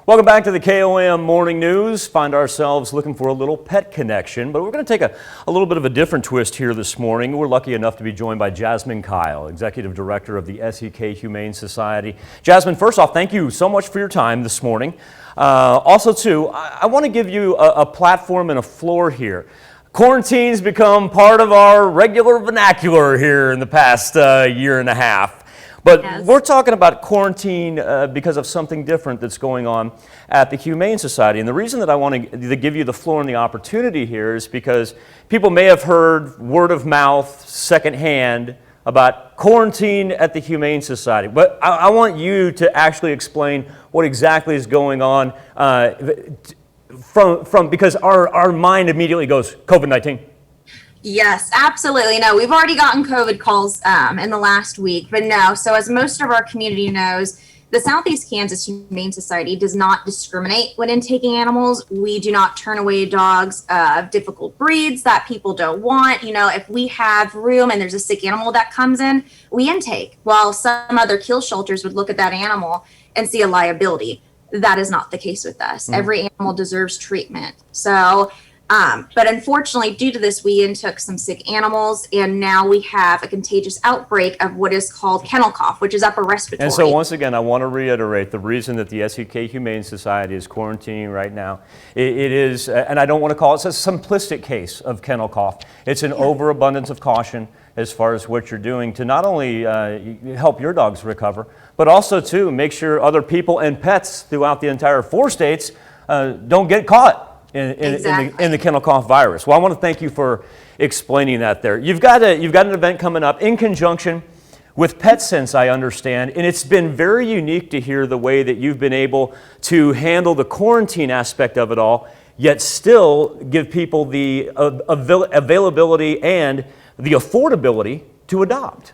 Welcome back to the KOM Morning News. Find ourselves looking for a little pet connection, but we're going to take a little bit of a different twist here this morning. We're lucky enough to be joined by Jasmine Kyle, Executive Director of the SEK Humane Society. Jasmine, first off, thank you so much for your time this morning. Also, too, I want to give you a platform and a floor here. Quarantine's become part of our regular vernacular here in the past year and a half. But yes, we're talking about quarantine because of something different that's going on at the Humane Society. And the reason that I want to give you the floor and the opportunity here is because people may have heard word of mouth, secondhand, about quarantine at the Humane Society. But I want you to actually explain what exactly is going on because our mind immediately goes, COVID-19. Yes, absolutely. No, we've already gotten COVID calls in the last week, but no. So as most of our community knows, the Southeast Kansas Humane Society does not discriminate when intaking animals. We do not turn away dogs of difficult breeds that people don't want. You know, if we have room and there's a sick animal that comes in, we intake. While some other kill shelters would look at that animal and see a liability. That is not the case with us. Every animal deserves treatment. So but unfortunately, due to this, we took some sick animals, and now we have a contagious outbreak of what is called kennel cough, which is upper respiratory. And so once again, I want to reiterate the reason that the SEK Humane Society is quarantining right now. It is, and I don't want to call it a simplistic case of kennel cough. It's an overabundance of caution as far as what you're doing to not only help your dogs recover, but also to make sure other people and pets throughout the entire 4 states don't get caught in the kennel cough virus. Well, I want to thank you for explaining that there. You've got an event coming up in conjunction with PetSense, I understand, and it's been very unique to hear the way that you've been able to handle the quarantine aspect of it all, yet still give people the availability and the affordability to adopt.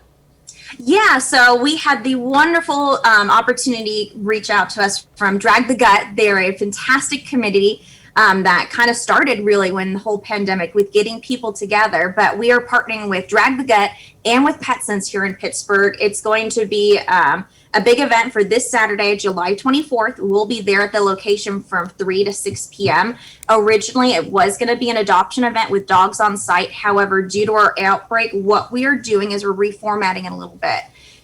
Yeah, so we had the wonderful opportunity reach out to us from Drag the Gut. They're a fantastic committee that kind of started really when the whole pandemic with getting people together. But we are partnering with Drag the Gut and with PetSense here in Pittsburgh. It's going to be a big event for this Saturday, July 24th. We'll be there at the location from 3 to 6 p.m. Originally, it was going to be an adoption event with dogs on site. However, due to our outbreak, what we are doing is we're reformatting it a little bit.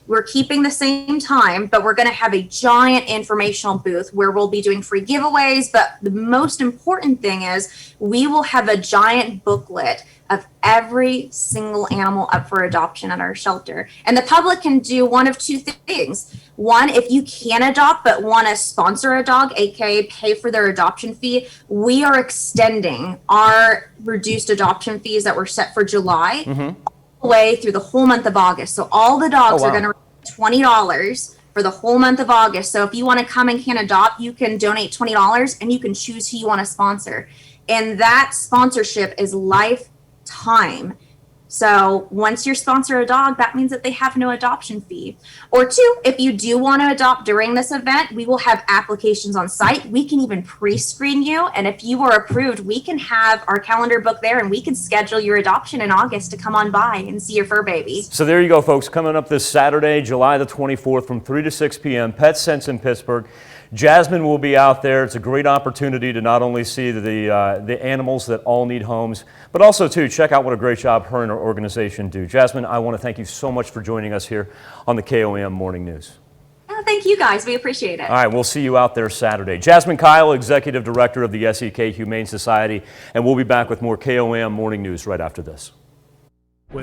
We're keeping the same time, but we're going to have a giant informational booth where we'll be doing free giveaways. But the most important thing is we will have a giant booklet of every single animal up for adoption at our shelter. And the public can do one of 2 things. One, if you can adopt but want to sponsor a dog, aka pay for their adoption fee, we are extending our reduced adoption fees that were set for July way through the whole month of August. So all the dogs are going to receive $20 for the whole month of August. So if you want to come and can adopt, you can donate $20 and you can choose who you want to sponsor. And that sponsorship is lifetime. So once you sponsor a dog, that means that they have no adoption fee. Or 2, if you do want to adopt during this event, we will have applications on site. We can even pre-screen you. And if you are approved, we can have our calendar book there and we can schedule your adoption in August to come on by and see your fur baby. So there you go, folks. Coming up this Saturday, July the 24th from 3 to 6 p.m., PetSense in Pittsburgh. Jasmine will be out there. It's a great opportunity to not only see the animals that all need homes, but also to check out what a great job her and her organization do. Jasmine, I want to thank you so much for joining us here on the KOM Morning News. Oh, thank you guys. We appreciate it. All right, we'll see you out there Saturday. Jasmine Kyle, Executive Director of the SEK Humane Society, and we'll be back with more KOM Morning News right after this.